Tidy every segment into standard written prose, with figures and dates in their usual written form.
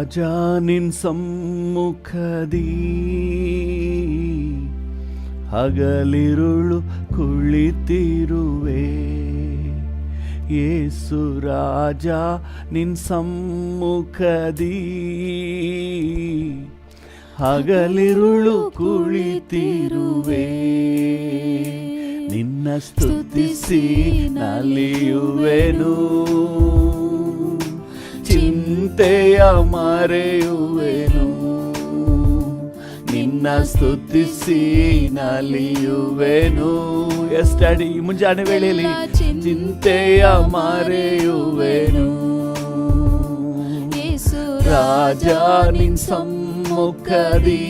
ರಾಜ ನಿನ್ ಸಮ್ಮುಖದಿ ಹಗಲಿರುಳು ಕುಳಿತಿರುವೆ. ಯೇಸು ರಾಜ ನಿನ್ ಸಮ್ಮುಖದಿ ಹಗಲಿರುಳು ಕುಳಿತಿರುವೆ. ನಿನ್ನ ಸ್ತುತಿಸಿ ನಲಿಯುವೆನು, ಚಿಂತೆಯ ಮರೆಯುವೆನು. ನಿನ್ನ ಸ್ತುತಿಸಿ ನಲಿಯುವೆನು. ಎಸ್ ಡ್ಯಾಡಿ, ಮುಂಜಾನೆ ವೇಳೆಯಲ್ಲಿ ಚಿಂತೆಯ ಮರೆಯುವೆನು. ರಾಜ ನಿನ್ ಸಮ್ಮುಖದಿ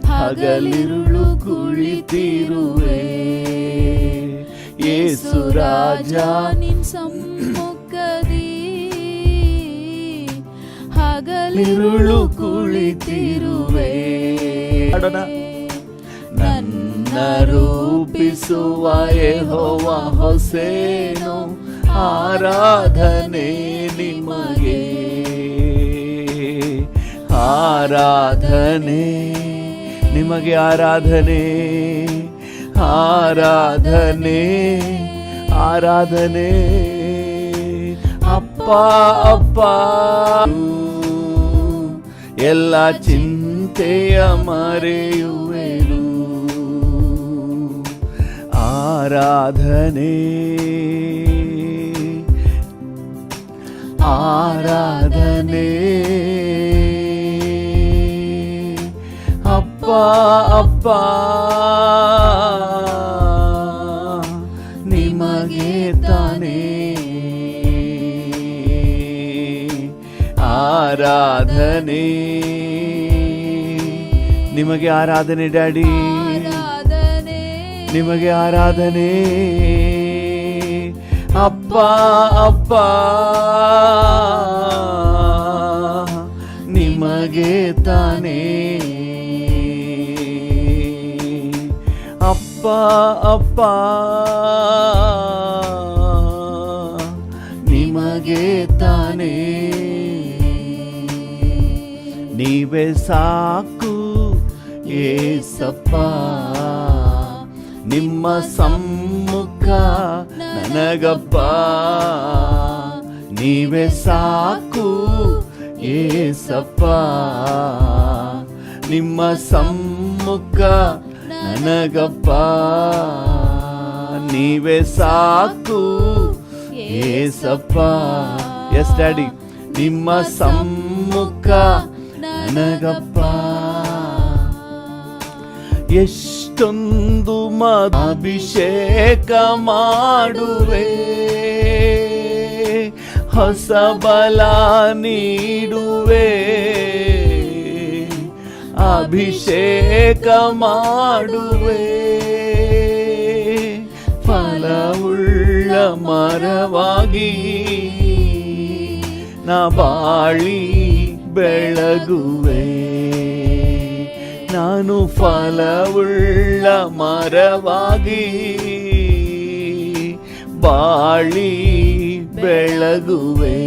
ಹಗಲಿರುಳು ಕುಳಿತಿರುವೆ. ಯೇಸು ರಾಜ ನಿನ್ ಸಮ್ಮುಖದಿ ಹಗಲಿರುಳು ಕುಳಿತಿರುವೆ. ನನ್ನ ರೂಪಿಸುವ ಯೆಹೋವ ಹೊಸೇನು, ಆರಾಧನೆ ನಿಮಗೆ, ಆರಾಧನೆ ನಿಮಗೆ, ಆರಾಧನೆ, ಆರಾಧನೆ, ಆರಾಧನೆ. ಅಪ್ಪ ಅಪ್ಪ ಎಲ್ಲ ಚಿಂತೆಯ ಮರೆಯುವೆನು. ಆರಾಧನೆ, ಆರಾಧನೆ. ಅಪ್ಪ ಅಪ್ಪ ನಿಮಗೆ ತಾನೇ ಆರಾಧನೆ, ನಿಮಗೆ ಆರಾಧನೆ ಡ್ಯಾಡಿ, ನಿಮಗೆ ಆರಾಧನೆ. ಅಪ್ಪ ಅಪ್ಪ ನಿಮಗೆ ತಾನೇ. ಅಪ್ಪ ಅಪ್ಪ ನಿಮಗೆ ತಾನೇ. ನೀವೇ ಸಾಕು ಏಸಪ್ಪ, ನಿಮ್ಮ ಸಮ್ಮುಖ ನನಗಪ್ಪ. ನೀವೇ ಸಾಕು ಏಸಪ್ಪ, ನಿಮ್ಮ ಸಮ್ಮುಖ ನನಗಪ್ಪ. ನೀವೇ ಸಾಕು ಏಸಪ್ಪ. ಎಸ್ ಡ್ಯಾಡಿ, ನಿಮ್ಮ ಸಮ್ಮುಖ ನನಗಪ್ಪ. ಎಷ್ಟೊಂದು ಅಭಿಷೇಕ ಮಾಡುವೆ, ಹೊಸ ಬಲ ನೀಡುವೆ. ಅಭಿಷೇಕ ಮಾಡುವೆ, ಫಲವುಳ್ಳ ಮರವಾಗಿ ನಾ ಬಾಳಿ ಬೆಳಗುವೆ. ನಾನು ಫಲವುಳ್ಳ ಮರವಾಗಿ ಬಾಳಿ ಬೆಳಗುವೆ.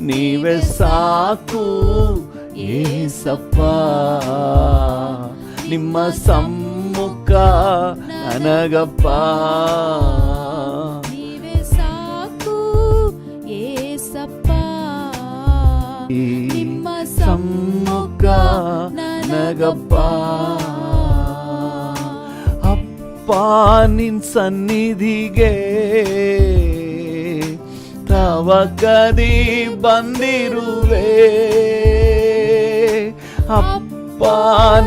ನೀವೇ ಸಾಕು ಏಸಪ್ಪ, ನಿಮ್ಮ ಸಮ್ಮುಖ ನನಗಪ್ಪ. ನೀವೇ ಸಾಕು ಏಸಪ್ಪ, ನಿಮ್ಮ ಸಮ್ಮುಖ ನನಗಪ್ಪ. ಅಪ್ಪ ನಿನ್ ಸನ್ನಿಧಿಗೆ ತವಕದಿ ಬಂದಿರುವೆ. ಅಪ್ಪ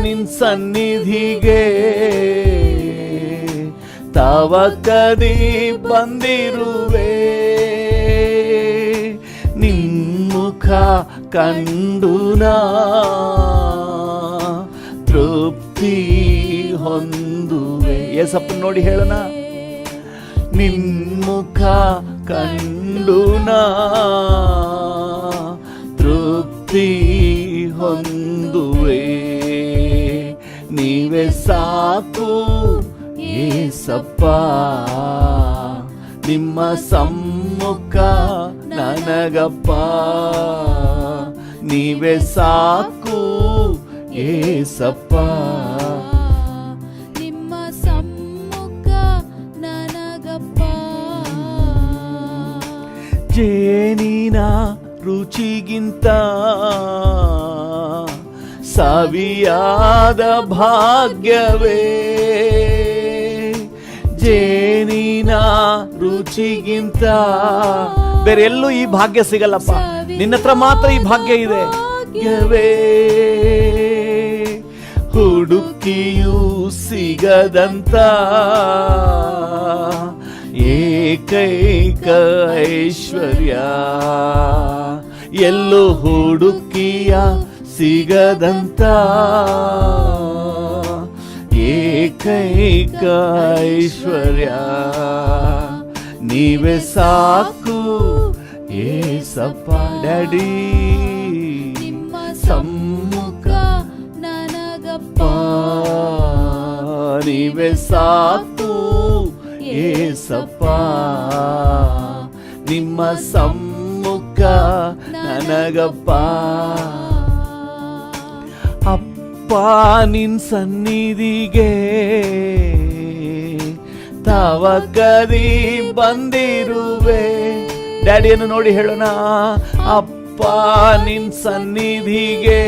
ನಿನ್ ಸನ್ನಿಧಿಗೆ ತವಕದಿ ಬಂದಿರುವೆ. ನಿನ್ಮುಖ ಕಂಡು ನಾ ತೃಪ್ತಿ ಹೊಂದುವೆ. ಏಸಪ್ಪ ನೋಡಿ ಹೇಳೋಣ. ನಿನ್ಮುಖ ಕಂಡು ನಾ ತೃಪ್ತಿ ಹೊಂದುವೆ. ನೀವೇ ಸಾಕು ಏಸಪ್ಪ, ನಿಮ್ಮ ಸಮ್ಮುಖ ನನಗಪ್ಪ. ನೀವೇ ಸಾಕು ಏಸಪ್ಪ. ನಿಮ್ಮ ಸಮ್ಮುಖ ನನಗಪ್ಪ. ಜೇನಿನ ರುಚಿಗಿಂತ ಸವಿಯಾದ ಭಾಗ್ಯವೇ, ಜೇನಿನ ರುಚಿಗಿಂತ ಬೇರೆ ಎಲ್ಲೂ ಈ ಭಾಗ್ಯ ಸಿಗಲ್ಲಪ್ಪ, ನಿನ್ನ ಹತ್ರ ಮಾತ್ರ ಈ ಭಾಗ್ಯ ಇದೆ. ಭಾಗ್ಯವೇ ಹುಡುಕಿಯೂ ಸಿಗದಂತ ಏಕೈಕ ಐಶ್ವರ್ಯ, ಎಲ್ಲೂ ಹುಡುಕಿಯ ಸಿಗದಂತ ಏಕೈಕ ಐಶ್ವರ್ಯ. ನೀವೇ ಸಾಕು ಏಸಪ್ಪ. ಡ್ಯಾಡಿ ನಿಮ್ಮ ಸಮ್ಮುಖ ನನಗಪ್ಪ. ನೀವೇ ಸಾಕು ಏಸಪ್ಪ. ನಿಮ್ಮ ಸಮ್ಮುಖ ನನಗಪ್ಪ. ಅಪ್ಪ ನಿನ್ ಸನ್ನಿಧಿಗೆ ತವಕದಿ ಬಂದಿರುವೆ. ಡ್ಯಾಡಿಯನ್ನು ನೋಡಿ ಹೇಳೋಣ, ಅಪ್ಪ ನಿನ್ ಸನ್ನಿಧಿಗೆ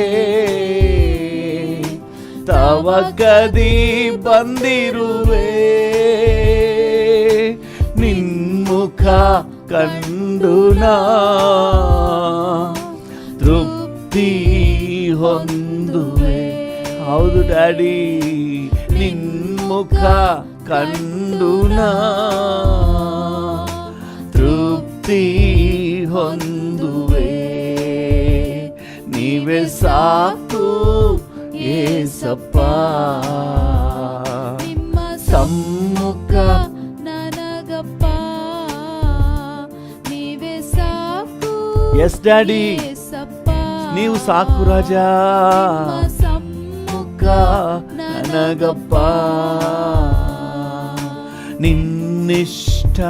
ತವಕದಿ ಬಂದಿರುವೆ. ನಿನ್ಮುಖ ಕಂಡು ನಾ ತೃಪ್ತಿ ಹೊಂದುವೆ. ಹೌದು ಡ್ಯಾಡಿ, ನಿನ್ಮುಖ ಕಂಡು ನಾ ತೃಪ್ತಿ ಹೊಂದುವೆ. ನೀವೇ ಸಾಕು ಏಸಪ್ಪ. ನಿಮ್ಮ ಸಮ್ಮುಖ ನನಗಪ್ಪ. ನೀವೇ ಸಾಕು ಎಸ್ ಡ್ಯಾಡಿ, ಏಸಪ್ಪ. ನೀವು ಸಾಕು ರಾಜ. ನಿಮ್ಮ ಸಮ್ಮುಖ ನನಗಪ್ಪ. ನಿನ್ನಿಷ್ಟ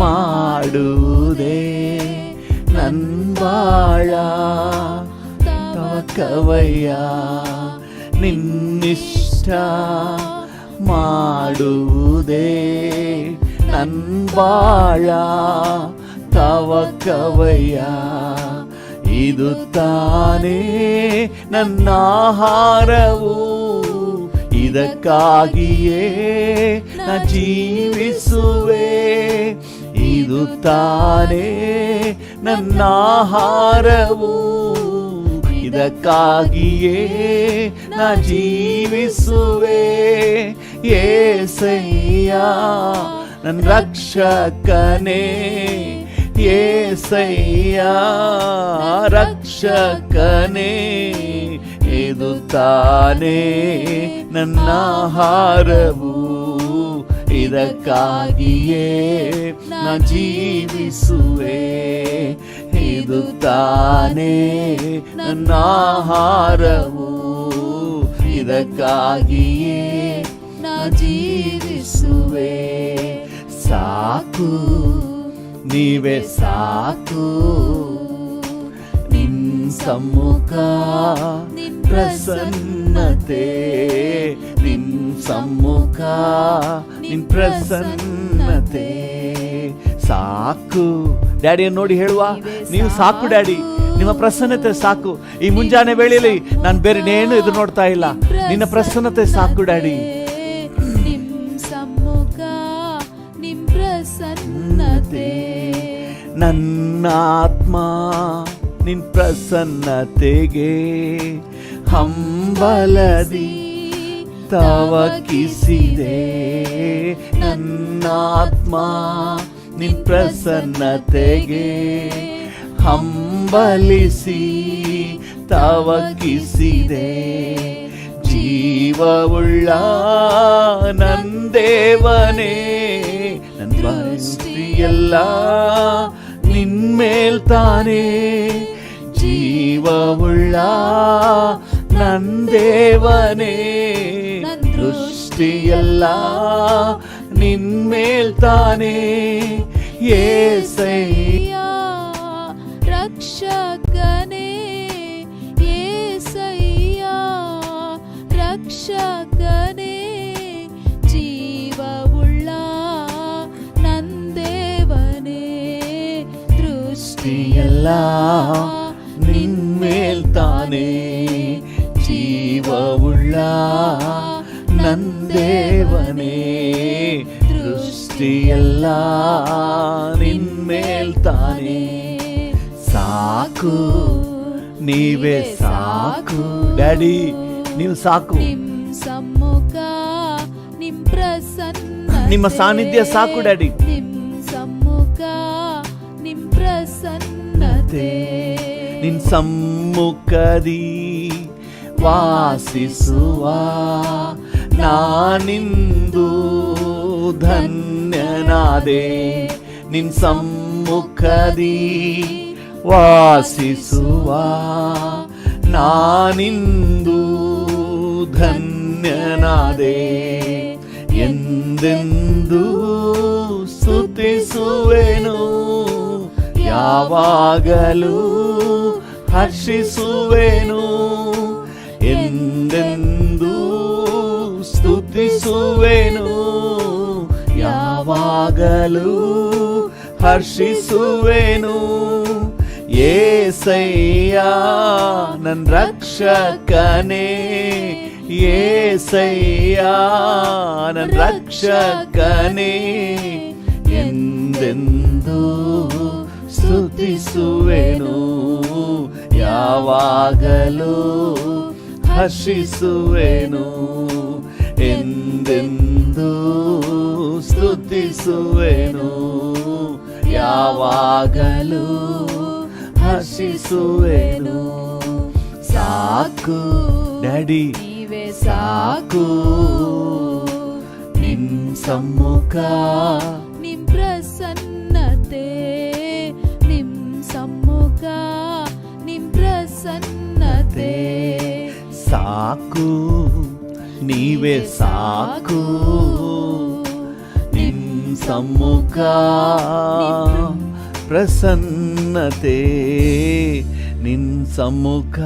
ಮಾಡುವುದೇ ನನ್ಬಾಳ ತವಕವಯ್ಯ. ನಿನ್ನಿಷ್ಟ ಮಾಡುವುದೇ ನನ್ಬಾಳ ತವಕವಯ್ಯ. ಇದು ತಾನೇ ನನ್ನ ಆಹಾರವು, ಇದಕ್ಕಾಗಿಯೇ ನ ಜೀವಿಸುವೆ. ಇದು ತಾನೇ ನನ್ನ ಆಹಾರವು, ಇದಕ್ಕಾಗಿಯೇ ನ ಜೀವಿಸುವೆ. ಏಸಯ್ಯ ನನ್ನ ರಕ್ಷಕನೇ, ಏಸಯ್ಯ ರಕ್ಷಕನೇ. ಇದು ತಾನೇ ನನ್ನ ಆಹಾರವು, ಇದಕ್ಕಾಗಿಯೇ ನ ಜೀವಿಸುವೆ. ಇದು ತಾನೇ ನನ್ನ ಆಹಾರವು, ಇದಕ್ಕಾಗಿಯೇ ನ ಜೀವಿಸುವೆ. ಸಾಕು ನೀವೇ ಸಾಕು. ನಿನ್ ಸಮ್ಮುಖ ನಿನ್ ಪ್ರಸನ್ನತೆ, ನಿನ್ ಸಮ್ಮುಖ ನಿನ್ ಪ್ರಸನ್ನತೆ. ಸಾಕು ಡ್ಯಾಡಿಯನ್ನು ನೋಡಿ ಹೇಳುವ, ನೀವು ಸಾಕು ಡ್ಯಾಡಿ, ನಿಮ್ಮ ಪ್ರಸನ್ನತೆ ಸಾಕು. ಈ ಮುಂಜಾನೆ ವೇಳೆಯಲ್ಲಿ ನಾನು ಬೇರೆ ನೇನು ಎದುರು ನೋಡ್ತಾ ಇಲ್ಲ, ನಿನ್ನ ಪ್ರಸನ್ನತೆ ಸಾಕು ಡ್ಯಾಡಿ. ನಿಮ್ ಸಮ್ಮುಖ ನಿಮ್ ಪ್ರಸನ್ನತೆ. ನನ್ನ ಆತ್ಮ ನಿನ್ ಪ್ರಸನ್ನತೆಗೆ ಹಂಬಲದಿ ತವಕಿಸಿದೆ. ನನ್ನ ಆತ್ಮ ನಿನ್ ಪ್ರಸನ್ನತೆಗೆ ಹಂಬಲಿಸಿ ತವಕಿಸಿದೆ. ಜೀವವುಳ್ಳ ನಂದೇವನೇ, ನನ್ನ ದೃಷ್ಟಿಯೆಲ್ಲ ನಿನ್ಮೇಲ್ ತಾನೇ. ಜೀವವುಳ್ಳ ನಂದೇವನೇ, ದೃಷ್ಟಿಯೆಲ್ಲ ನಿನ್ಮೇಲ್ ತಾನೇ. ಏಸಯ್ಯ ರಕ್ಷಕನೇ యేసయ్య ರಕ್ಷಕನೇ ಜೀವವುಳ್ಳ ನಂದೇವನೇ ದೃಷ್ಟಿಯೆಲ್ಲ ನಿನ್ಮೇಲ್ ತಾನೇ ಜೀವವುಳ್ಳ ನಂದೇವನೇ ದೃಷ್ಟಿಯೆಲ್ಲ ನಿನ್ಮೇಲ್ ತಾನೇ ಸಾಕು ನೀವೇ ಸಾಕು ಡ್ಯಾಡಿ ನೀವು ಸಾಕು ನಿಮ್ ಸಮ್ಮುಖ ನಿಮ್ ಪ್ರಸನ್ನ ನಿಮ್ಮ ಸಾನ್ನಿಧ್ಯ ಸಾಕು ಡ್ಯಾಡಿ ನಿಮ್ ಸಮ್ಮುಖ ನಿಮ್ ಪ್ರಸನ್ನತೆ ನಿನ್ ಸಮ್ಮುಖದಿ ವಾಸಿಸುವ ನಾನಿಂದು ಧನ್ಯನಾದೆ ನಿನ್ ಸಮ್ಮುಖದಿ ವಾಸಿಸುವ ನಾನಿಂದು ಧನ್ಯನಾದೆ ಎಂದೆಂದೂ ಸ್ತುತಿಸುವೆನು ಯಾವಾಗಲೂ ಹರ್ಷಿಸುವೆನು ಎಂದೆಂದೂ ಸ್ತುತಿಸುವೆನು ಯಾವಾಗಲೂ ಹರ್ಷಿಸುವೆನು యేసయ్య ನನ್ ರಕ್ಷಕನೇ యేసయ్య ನನ್ ರಕ್ಷಕನೇ ಎಂದೆಂದೂ ಸ್ತುತಿಸುವೆನು ಯಾವಾಗಲೂ ಹರ್ಷಿಸುವೆನು ಎಂದೆಂದೂ ಸ್ತುತಿಸುವೆನು ಯಾವಾಗಲೂ ಹರ್ಷಿಸುವೆನು ಸಾಕು ಡ್ಯಾಡಿ ನೀವೇ ಸಾಕು ನಿನ್ ಸಮ್ಮುಖ ನಿಮ್ ಪ್ರಸನ್ನತೆ ನಿಮ್ ಸಮ್ಮುಖ ನಿಮ್ ಪ್ರಸನ್ನತೆ ಸಾಕು ನೀವೇ ಸಾಕು ನಿನ್ ಸಮ್ಮುಖ ಪ್ರಸನ್ನತೆ ನಿನ್ ಸಮ್ಮುಖ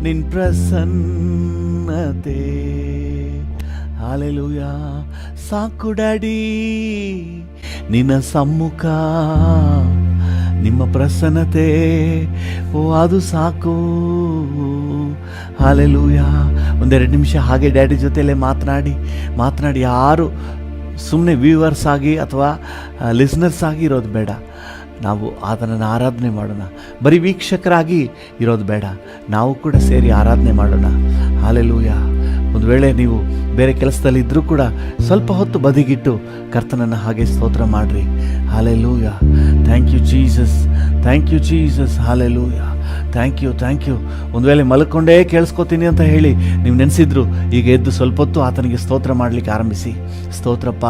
ನಿನ್ ಪ್ರಸನ್ನತೆ ಹಾಲೆಲೂಯ ಸಾಕು ಡ್ಯಾಡಿ ನಿನ್ನ ಸಮ್ಮುಖ ನಿಮ್ಮ ಪ್ರಸನ್ನತೆ ಓ ಅದು ಸಾಕು ಹಾಲೆಲೂಯ ಒಂದೆರಡು ನಿಮಿಷ ಹಾಗೆ ಡ್ಯಾಡಿ ಜೊತೆಯಲ್ಲೇ ಮಾತನಾಡಿ ಯಾರು ಸುಮ್ಮನೆ ವ್ಯೂವರ್ಸ್ ಆಗಿ ಅಥವಾ ಲಿಸ್ನರ್ಸ್ ಆಗಿ ಇರೋದು ಬೇಡ. ನಾವು ಆತನನ್ನು ಆರಾಧನೆ ಮಾಡೋಣ. ಬರೀ ವೀಕ್ಷಕರಾಗಿ ಇರೋದು ಬೇಡ, ನಾವು ಕೂಡ ಸೇರಿ ಆರಾಧನೆ ಮಾಡೋಣ. ಹಾಲೆಲೂಯ. ಒಂದು ವೇಳೆ ನೀವು ಬೇರೆ ಕೆಲಸದಲ್ಲಿ ಇದ್ದರೂ ಕೂಡ ಸ್ವಲ್ಪ ಹೊತ್ತು ಬದಿಗಿಟ್ಟು ಕರ್ತನನ್ನು ಹಾಗೆ ಸ್ತೋತ್ರ ಮಾಡಿರಿ. Hallelujah. Thank you Jesus, thank you Jesus. Hallelujah. Thank you. ಒಂದು ವೇಳೆ ಮಲ್ಕೊಂಡೇ ಕೇಳಿಸ್ಕೊತೀನಿ ಅಂತ ಹೇಳಿ ನೀವು ನೆನೆಸಿದ್ರು, ಈಗ ಎದ್ದು ಸ್ವಲ್ಪ ಹೊತ್ತು ಆತನಿಗೆ ಸ್ತೋತ್ರ ಮಾಡಲಿಕ್ಕೆ ಆರಂಭಿಸಿ. ಸ್ತೋತ್ರಪ್ಪ,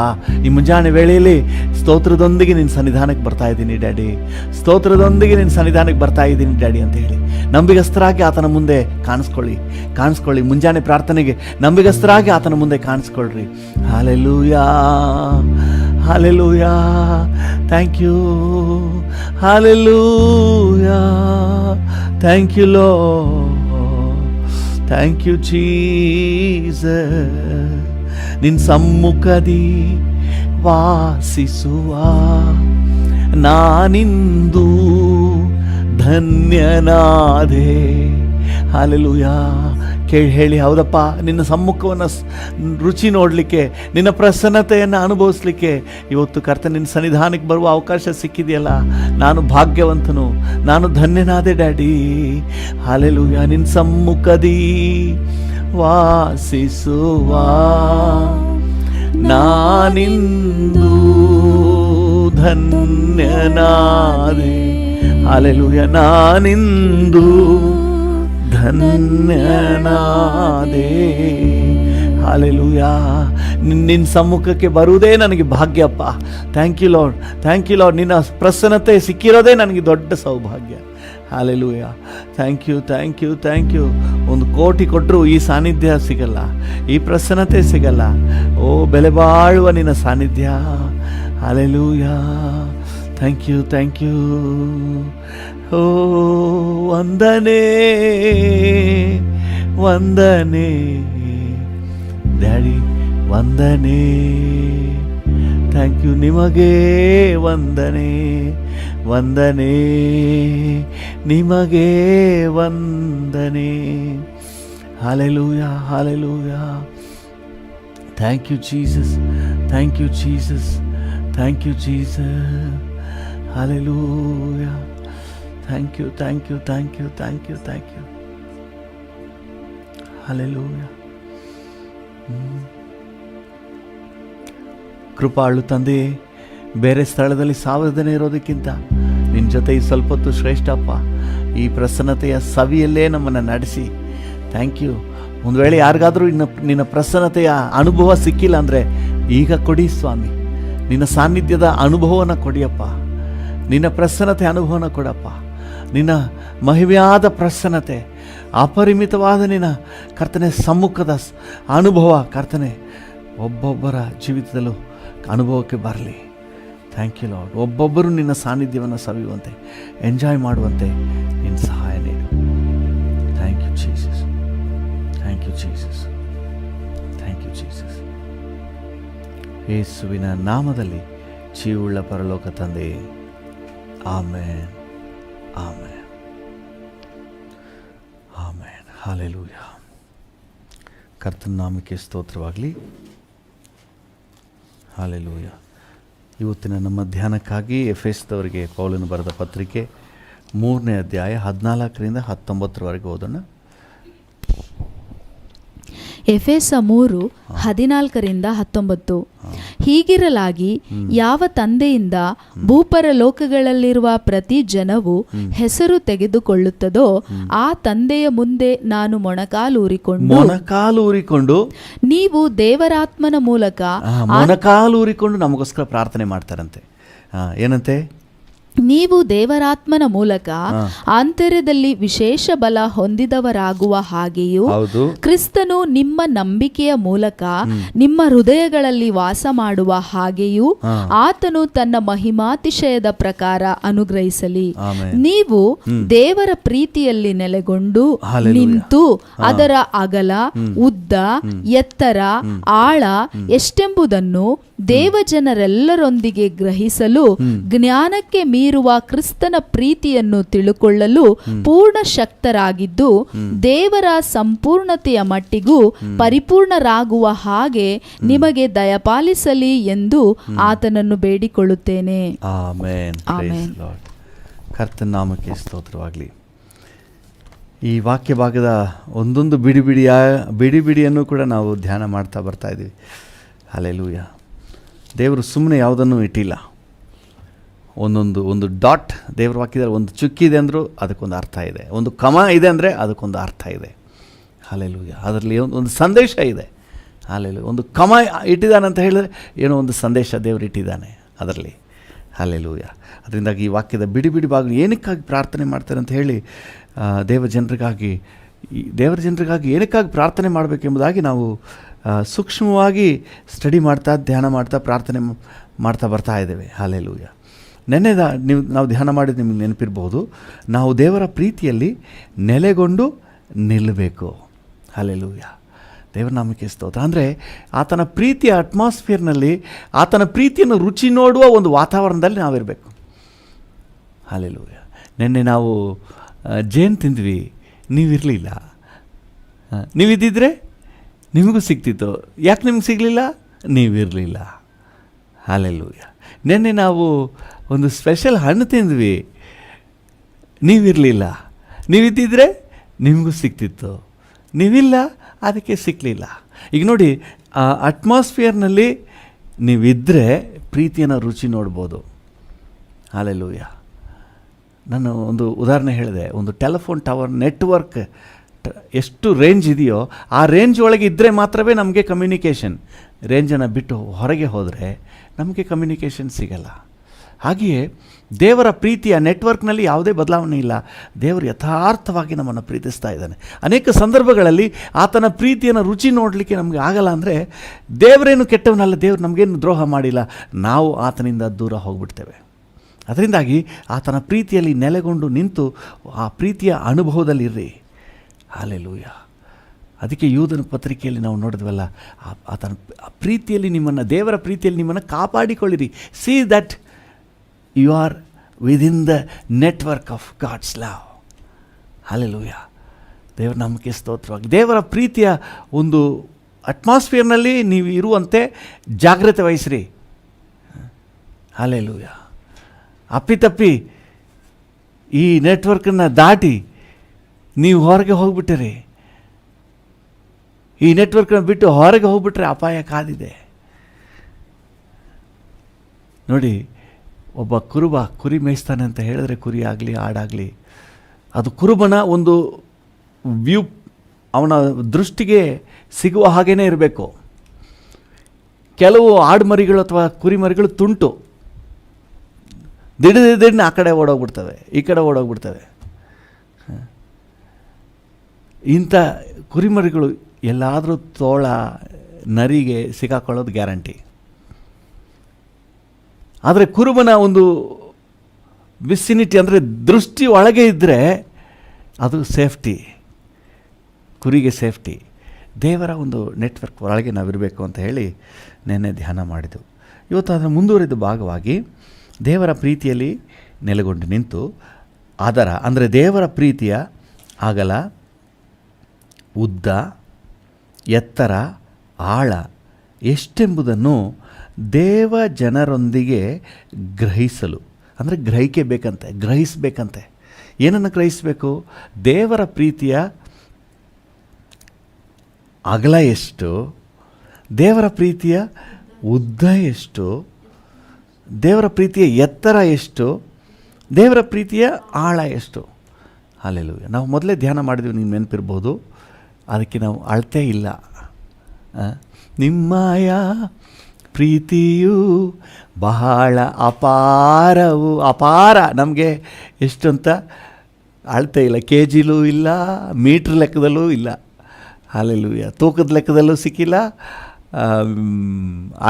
ಈ ಮುಂಜಾನೆ ವೇಳೆಯಲ್ಲಿ ಸ್ತೋತ್ರದೊಂದಿಗೆ ನಿನ್ನ ಸನ್ನಿಧಾನಕ್ಕೆ ಬರ್ತಾ ಇದ್ದೀನಿ ಡ್ಯಾಡಿ, ಸ್ತೋತ್ರದೊಂದಿಗೆ ನಿನ್ನ ಸನ್ನಿಧಾನಕ್ಕೆ ಬರ್ತಾ ಇದ್ದೀನಿ ಡ್ಯಾಡಿ ಅಂತ ಹೇಳಿ ನಂಬಿಗಸ್ತರಾಗಿ ಆತನ ಮುಂದೆ ಕಾಣಿಸ್ಕೊಳ್ಳಿ. ಮುಂಜಾನೆ ಪ್ರಾರ್ಥನೆಗೆ ನಂಬಿಗಸ್ತರಾಗಿ ಆತನ ಮುಂದೆ ಕಾಣಿಸ್ಕೊಳ್ರಿ. Hallelujah, hallelujah. Thank you. Hallelujah. Thank you Lord. Thank you Jesus. ನಿನ್ನ ಸಮ್ಮುಖದಿ ವಾಸಿಸುವ ನಾನಿಂದು ಧನ್ಯನಾದೆ. ಹಾಲೆಲೂಯಾ. ಕೇಳಿ ಹೇಳಿ, ಹೌದಪ್ಪ, ನಿನ್ನ ಸಮ್ಮುಖವನ್ನು ರುಚಿ ನೋಡಲಿಕ್ಕೆ, ನಿನ್ನ ಪ್ರಸನ್ನತೆಯನ್ನು ಅನುಭವಿಸ್ಲಿಕ್ಕೆ ಇವತ್ತು ಕರ್ತನ ನಿನ್ನ ಸನ್ನಿಧಾನಕ್ಕೆ ಬರುವ ಅವಕಾಶ ಸಿಕ್ಕಿದೆಯಲ್ಲ, ನಾನು ಭಾಗ್ಯವಂತನು, ನಾನು ಧನ್ಯನಾದೆ ಡ್ಯಾಡಿ. ಹಾಲೆಲೂಯಾ. ನಿನ್ನ ಸಮ್ಮುಖದಿ ವಾಸಿಸುವ ನಾನಿಂದು ಧನ್ಯನಾದೆ. ಹಾಲೆಲೂಯಾ. ನಾನಿಂದು ಧನ್ಯನಾದೆ. ಹಾಲೆಲೂಯಾ. ನಿನ್ನ ಸಮ್ಮುಖಕ್ಕೆ ಬರುವುದೇ ನನಗೆ ಭಾಗ್ಯಪ್ಪ. Thank you Lord, thank you Lord. ನಿನ್ನ ಪ್ರಸನ್ನತೆ ಸಿಕ್ಕಿರೋದೇ ನನಗೆ ದೊಡ್ಡ ಸೌಭಾಗ್ಯ. Hallelujah. Thank you, thank you, thank you. 1,000,000 ಕೊಟ್ಟರು ಈ ಸಾನ್ನಿಧ್ಯ ಸಿಗಲ್ಲ, ಈ ಪ್ರಸನ್ನತೆ ಸಿಗಲ್ಲ. ಓ, ಬೆಲೆ ಬಾಳುವ ನಿನ್ನ ಸಾನ್ನಿಧ್ಯ. Hallelujah. Thank you, thank you. ಓ ವಂದನೆ ವಂದನೆ ಡ್ಯಾಡಿ, ವಂದನೆ. ಥ್ಯಾಂಕ್ ಯು, ನಿಮಗೆ ವಂದನೆ ವಂದನೆ, ನಿಮಗೆ ವಂದನೆ. Hallelujah, hallelujah. Thank you Jesus, thank you Jesus, thank you Jesus. Hallelujah. Thank you, thank you, thank you, thank you, thank you. Hallelujah. ಕೃಪಾಳು ತಂದೆಯೇ, ಬೇರೆ ಸ್ಥಳದಲ್ಲಿ ಸಾವಧಾನ ಇರೋದಕ್ಕಿಂತ ನಿನ್ನ ಜೊತೆ ಈ ಸ್ವಲ್ಪ ಹೊತ್ತು ಶ್ರೇಷ್ಠಪ್ಪ. ಈ ಪ್ರಸನ್ನತೆಯ ಸವಿಯಲ್ಲೇ ನಮ್ಮನ್ನು ನಡೆಸಿ. Thank you. ಒಂದು ವೇಳೆ ಯಾರಿಗಾದರೂ ನಿನ್ನ ಪ್ರಸನ್ನತೆಯ ಅನುಭವ ಸಿಕ್ಕಿಲ್ಲ ಅಂದರೆ ಈಗ ಕೊಡಿ ಸ್ವಾಮಿ. ನಿನ್ನ ಸಾನ್ನಿಧ್ಯದ ಅನುಭವನ ಕೊಡಿಯಪ್ಪ. ನಿನ್ನ ಪ್ರಸನ್ನತೆ ಅನುಭವನ ಕೊಡಪ್ಪ. ನಿನ್ನ ಮಹಿಮೆಯಾದ ಪ್ರಸನ್ನತೆ, ಅಪರಿಮಿತವಾದ ನಿನ್ನ ಕರ್ತನೆ ಸಮ್ಮುಖದ ಅನುಭವ ಕರ್ತನೆ ಒಬ್ಬೊಬ್ಬರ ಜೀವಿತದಲ್ಲೂ ಅನುಭವಕ್ಕೆ ಬರಲಿ. Thank you Lord. ಒಬ್ಬೊಬ್ಬರು ನಿನ್ನ ಸಾನ್ನಿಧ್ಯವನ್ನು ಸವಿಯುವಂತೆ, ಎಂಜಾಯ್ ಮಾಡುವಂತೆ ನಿನ್ನ ಸಹಾಯ ನೀಡು. Thank you Jesus, thank you Jesus, thank you Jesus. ಯೇಸುವಿನ ನಾಮದಲ್ಲಿ ಜೀವವುಳ್ಳ ಪರಲೋಕ ತಂದೆ, ಆಮೆನ್, ಆಮೆನ್, ಆಮೆನ್. ಹಲ್ಲೆಲೂಯಾ. ಕರ್ತನ ನಾಮಕ್ಕೆ ಸ್ತೋತ್ರವಾಗಲಿ. ಹಲ್ಲೆಲೂಯಾ. ಇವತ್ತಿನ ನಮ್ಮ ಧ್ಯಾನಕ್ಕಾಗಿ ಎಫೆಸದವರಿಗೆ ಪೌಲನು ಬರೆದ ಪತ್ರಿಕೆ 3ನೇ ಅಧ್ಯಾಯ 14ರಿಂದ 19 ಓದೋಣ. ಎಫೆಸ 3:14-19. ಹೀಗಿರಲಾಗಿ ಯಾವ ತಂದೆಯಿಂದ ಭೂಪರಲೋಕಗಳಲ್ಲಿರುವ ಪ್ರತಿ ಜನವು ಹೆಸರು ತೆಗೆದುಕೊಳ್ಳುತ್ತದೋ ಆ ತಂದೆಯ ಮುಂದೆ ನಾನು ಮೊಣಕಾಲೂರಿಕೊಂಡು ನೀವು ದೇವರಾತ್ಮನ ಮೂಲಕ ಮೊಣಕಾಲೂರಿಕೊಂಡು ನಮಗೋಸ್ಕರ ಪ್ರಾರ್ಥನೆ ಮಾಡ್ತಾರಂತೆ. ಏನಂತೆ? ನೀವು ದೇವರಾತ್ಮನ ಮೂಲಕ ಆಂತರ್ಯದಲ್ಲಿ ವಿಶೇಷ ಬಲ ಹೊಂದಿದವರಾಗುವ ಹಾಗೆಯೂ ಕ್ರಿಸ್ತನು ನಿಮ್ಮ ನಂಬಿಕೆಯ ಮೂಲಕ ನಿಮ್ಮ ಹೃದಯಗಳಲ್ಲಿ ವಾಸ ಮಾಡುವ ಹಾಗೆಯೂ ಆತನು ತನ್ನ ಮಹಿಮಾತಿಶಯದ ಪ್ರಕಾರ ಅನುಗ್ರಹಿಸಲಿ. ನೀವು ದೇವರ ಪ್ರೀತಿಯಲ್ಲಿ ನೆಲೆಗೊಂಡು ನಿಂತು ಅದರ ಅಗಲ, ಉದ್ದ, ಎತ್ತರ, ಆಳ ಎಷ್ಟೆಂಬುದನ್ನು ದೇವಜನರೆಲ್ಲರೊಂದಿಗೆ ಗ್ರಹಿಸಲು ಜ್ಞಾನಕ್ಕೆ ಮೀರುವ ಕ್ರಿಸ್ತನ ಪ್ರೀತಿಯನ್ನು ತಿಳುಕೊಳ್ಳಲು ಪೂರ್ಣ ಶಕ್ತರಾಗಿದ್ದು ದೇವರ ಸಂಪೂರ್ಣತೆಯ ಮಟ್ಟಿಗೂ ಪರಿಪೂರ್ಣರಾಗುವ ಹಾಗೆ ನಿಮಗೆ ದಯಪಾಲಿಸಲಿ ಎಂದು ಆತನನ್ನು ಬೇಡಿಕೊಳ್ಳುತ್ತೇನೆ. ಆಮೆನ್. ಕರ್ತನ ನಾಮಕ್ಕೆ ಸ್ತೋತ್ರವಾಗಲಿ. ಈ ವಾಕ್ಯ ಭಾಗದ ಒಂದೊಂದು ಬಿಡಿಯನ್ನು ಕೂಡ ನಾವು ಧ್ಯಾನ ಮಾಡ್ತಾ ಬರ್ತಾ ಇದ್ದೀವಿ. ಹಲ್ಲೆಲೂಯಾ. ದೇವರು ಸುಮ್ಮನೆ ಯಾವುದನ್ನು ಇಟ್ಟಿಲ್ಲ. ಒಂದು ಡಾಟ್ ದೇವ್ರ ವಾಕ್ಯದಲ್ಲಿ ಒಂದು ಚುಕ್ಕಿದೆ ಅಂದರೂ ಅದಕ್ಕೊಂದು ಅರ್ಥ ಇದೆ, ಒಂದು ಕಮ ಇದೆ ಅಂದರೆ ಅದಕ್ಕೊಂದು ಅರ್ಥ ಇದೆ. ಹಲ್ಲೆಲೂಯಾ. ಅದರಲ್ಲಿ ಒಂದು ಸಂದೇಶ ಇದೆ. ಹಲ್ಲೆಲೂಯಾ. ಒಂದು ಕಮ ಇಟ್ಟಿದ್ದಾನೆ ಅಂತ ಹೇಳಿದ್ರೆ ಏನೋ ಒಂದು ಸಂದೇಶ ದೇವರು ಇಟ್ಟಿದ್ದಾನೆ ಅದರಲ್ಲಿ. ಹಲ್ಲೆಲೂಯಾ. ಅದರಿಂದಾಗಿ ಈ ವಾಕ್ಯದ ಬಿಡಿ ಭಾಗ ಏನಕ್ಕಾಗಿ ಪ್ರಾರ್ಥನೆ ಮಾಡ್ತಾರೆ ಅಂತ ಹೇಳಿ ದೇವರ ಜನರಿಗಾಗಿ ಏನಕ್ಕಾಗಿ ಪ್ರಾರ್ಥನೆ ಮಾಡಬೇಕೆಂಬುದಾಗಿ ನಾವು ಸೂಕ್ಷ್ಮವಾಗಿ ಸ್ಟಡಿ ಮಾಡ್ತಾ, ಧ್ಯಾನ ಮಾಡ್ತಾ, ಪ್ರಾರ್ಥನೆ ಮಾಡ್ತಾ ಬರ್ತಾ ಇದ್ದೇವೆ. ಹಲ್ಲೆಲೂಯಾ. ನೆನ್ನೆ ನಾವು ಧ್ಯಾನ ಮಾಡಿದ್ದು ನಿಮಗೆ ನೆನಪಿರ್ಬೋದು. ನಾವು ದೇವರ ಪ್ರೀತಿಯಲ್ಲಿ ನೆಲೆಗೊಂಡು ನಿಲ್ಲಬೇಕು. ಹಲ್ಲೆಲೂಯಾ. ದೇವರ ನಾಮಕ್ಕೆ ಸ್ತೋತ್ರ. ಅಂದರೆ ಆತನ ಪ್ರೀತಿಯ ಅಟ್ಮಾಸ್ಫಿಯರ್ನಲ್ಲಿ ಆತನ ಪ್ರೀತಿಯನ್ನು ರುಚಿ ನೋಡುವ ಒಂದು ವಾತಾವರಣದಲ್ಲಿ ನಾವಿರಬೇಕು. ಹಲ್ಲೆಲೂಯಾ. ನೆನ್ನೆ ನಾವು ಜೇನು ತಿಂದ್ವಿ, ನೀವಿರಲಿಲ್ಲ. ನೀವಿದ್ದಿದ್ರೆ ನಿಮಗೂ ಸಿಗ್ತಿತ್ತು. ಯಾಕೆ ನಿಮ್ಗೆ ಸಿಗಲಿಲ್ಲ? ನೀವಿರಲಿಲ್ಲ. ಹಲ್ಲೆಲೂಯಾ. ನೆನ್ನೆ ನಾವು ಒಂದು ಸ್ಪೆಷಲ್ ಹಣ್ಣು ತಿಂದ್ವಿ, ನೀವಿರಲಿಲ್ಲ. ನೀವಿದ್ದಿದ್ರೆ ನಿಮಗೂ ಸಿಗ್ತಿತ್ತು. ನೀವಿಲ್ಲ, ಅದಕ್ಕೆ ಸಿಕ್ಕಲಿಲ್ಲ. ಈಗ ನೋಡಿ, ಆ ಅಟ್ಮಾಸ್ಫಿಯರ್ನಲ್ಲಿ ನೀವಿದ್ದರೆ ಪ್ರೀತಿಯನ್ನು ರುಚಿ ನೋಡ್ಬೋದು. ಹಲ್ಲೆಲೂಯಾ. ನಾನು ಒಂದು ಉದಾಹರಣೆ ಹೇಳಿದೆ. ಒಂದು ಟೆಲಿಫೋನ್ ಟವರ್ ನೆಟ್ವರ್ಕ್ ಎಷ್ಟು ರೇಂಜ್ ಇದೆಯೋ ಆ ರೇಂಜ್ ಒಳಗೆ ಇದ್ದರೆ ಮಾತ್ರವೇ ನಮಗೆ ಕಮ್ಯುನಿಕೇಷನ್. ರೇಂಜನ್ನು ಬಿಟ್ಟು ಹೊರಗೆ ಹೋದರೆ ನಮಗೆ ಕಮ್ಯುನಿಕೇಷನ್ ಸಿಗಲ್ಲ. ಹಾಗೆಯೇ ದೇವರ ಪ್ರೀತಿಯ ನೆಟ್ವರ್ಕ್ನಲ್ಲಿ ಯಾವುದೇ ಬದಲಾವಣೆ ಇಲ್ಲ. ದೇವರು ಯಥಾರ್ಥವಾಗಿ ನಮ್ಮನ್ನು ಪ್ರೀತಿಸ್ತಾ ಇದ್ದಾನೆ. ಅನೇಕ ಸಂದರ್ಭಗಳಲ್ಲಿ ಆತನ ಪ್ರೀತಿಯನ್ನು ರುಚಿ ನೋಡಲಿಕ್ಕೆ ನಮಗೆ ಆಗಲ್ಲ. ಅಂದರೆ ದೇವರೇನು ಕೆಟ್ಟವನಲ್ಲ, ದೇವರು ನಮಗೇನು ದ್ರೋಹ ಮಾಡಿಲ್ಲ, ನಾವು ಆತನಿಂದ ದೂರ ಹೋಗ್ಬಿಡ್ತೇವೆ. ಅದರಿಂದಾಗಿ ಆತನ ಪ್ರೀತಿಯಲ್ಲಿ ನೆಲೆಗೊಂಡು ನಿಂತು ಆ ಪ್ರೀತಿಯ ಅನುಭವದಲ್ಲಿರ್ರಿ. ಹಲ್ಲೆಲೂಯ. ಅದಕ್ಕೆ ಯೂದನ ಪತ್ರಿಕೆಯಲ್ಲಿ ನಾವು ನೋಡಿದ್ವಲ್ಲ, ಆತನ ಪ್ರೀತಿಯಲ್ಲಿ ನಿಮ್ಮನ್ನು, ದೇವರ ಪ್ರೀತಿಯಲ್ಲಿ ನಿಮ್ಮನ್ನು ಕಾಪಾಡಿಕೊಳ್ಳಿರಿ. See that you are within the network of God's love. Hallelujah. ದೇವರ ನಾಮಕ್ಕೆ ಸ್ತೋತ್ರವಾಗಿ. ದೇವರ ಪ್ರೀತಿಯ ಒಂದು ಅಟ್ಮಾಸ್ಫಿಯರ್ನಲ್ಲಿ ನೀವು ಇರುವಂತೆ ಜಾಗ್ರತೆ ವಹಿಸ್ರಿ. ಹಲ್ಲೆಲೂಯ. ಅಪ್ಪಿತಪ್ಪಿ ಈ ನೆಟ್ವರ್ಕನ್ನು ದಾಟಿ ನೀವು ಹೊರಗೆ ಹೋಗ್ಬಿಟ್ಟಿರಿ, ಈ ನೆಟ್ವರ್ಕನ್ನು ಬಿಟ್ಟು ಹೊರಗೆ ಹೋಗ್ಬಿಟ್ರೆ ಅಪಾಯ ಕಾದಿದೆ. ನೋಡಿ, ಒಬ್ಬ ಕುರುಬ ಕುರಿ ಮೇಯಿಸ್ತಾನೆ ಅಂತ ಹೇಳಿದ್ರೆ, ಕುರಿ ಆಗಲಿ ಆಡಾಗಲಿ, ಅದು ಕುರುಬನ ಒಂದು ವ್ಯೂ, ಅವನ ದೃಷ್ಟಿಗೆ ಸಿಗುವ ಹಾಗೇ ಇರಬೇಕು. ಕೆಲವು ಆಡುಮರಿಗಳು ಅಥವಾ ಕುರಿಮರಿಗಳು ತುಂಟು, ದಿಢ ಆ ಕಡೆ ಓಡೋಗ್ಬಿಡ್ತವೆ, ಈ ಕಡೆ ಓಡೋಗ್ಬಿಡ್ತವೆ. ಇಂಥ ಕುರಿಮರಿಗಳು ಎಲ್ಲಾದರೂ ತೋಳ ನರಿಗೆ ಸಿಕ್ಕಾಕೊಳ್ಳೋದು ಗ್ಯಾರಂಟಿ. ಆದರೆ ಕುರುಬನ ಒಂದು ವಿಸಿನಿಟಿ ಅಂದರೆ ದೃಷ್ಟಿ ಒಳಗೆ ಇದ್ದರೆ ಅದು ಸೇಫ್ಟಿ, ಕುರಿಗೆ ಸೇಫ್ಟಿ. ದೇವರ ಒಂದು ನೆಟ್ವರ್ಕ್ ಒಳಗೆ ನಾವಿರಬೇಕು ಅಂತ ಹೇಳಿ ನೆನ್ನೆ ಧ್ಯಾನ ಮಾಡಿದೆವು. ಇವತ್ತು ಅದರ ಮುಂದುವರಿದ ಭಾಗವಾಗಿ ದೇವರ ಪ್ರೀತಿಯಲ್ಲಿ ನೆಲೆಗೊಂಡು ನಿಂತು ಅದರ ಅಂದರೆ ದೇವರ ಪ್ರೀತಿಯ ಅಗಲ, ಉದ್ದ, ಎತ್ತರ, ಆಳ ಎಷ್ಟೆಂಬುದನ್ನು ದೇವ ಜನರೊಂದಿಗೆ ಗ್ರಹಿಸಲು, ಅಂದರೆ ಗ್ರಹಿಕೆ ಬೇಕಂತೆ, ಗ್ರಹಿಸಬೇಕಂತೆ. ಏನನ್ನು ಗ್ರಹಿಸಬೇಕು? ದೇವರ ಪ್ರೀತಿಯ ಅಗಲ ಎಷ್ಟು, ದೇವರ ಪ್ರೀತಿಯ ಉದ್ದ ಎಷ್ಟು, ದೇವರ ಪ್ರೀತಿಯ ಎತ್ತರ ಎಷ್ಟು, ದೇವರ ಪ್ರೀತಿಯ ಆಳ ಎಷ್ಟು. ಹಲ್ಲೆಲೂಯ. ನಾವು ಮೊದಲೇ ಧ್ಯಾನ ಮಾಡಿದ್ವಿ, ನೀವು ನೆನಪಿರ್ಬೋದು. ಅದಕ್ಕೆ ನಾವು ಅಳತೆ ಇಲ್ಲ. ನಿಮ್ಮಯ ಪ್ರೀತಿಯು ಬಹಳ ಅಪಾರವು, ಅಪಾರ. ನಮಗೆ ಎಷ್ಟು ಅಂತ ಅಳತೆ ಇಲ್ಲ, ಕೆ ಜಿಲೂ ಇಲ್ಲ, ಮೀಟ್ರ್ ಲೆಕ್ಕದಲ್ಲೂ ಇಲ್ಲ. ಹಲ್ಲೆಲೂಯ. ತೂಕದ ಲೆಕ್ಕದಲ್ಲೂ ಸಿಕ್ಕಿಲ್ಲ,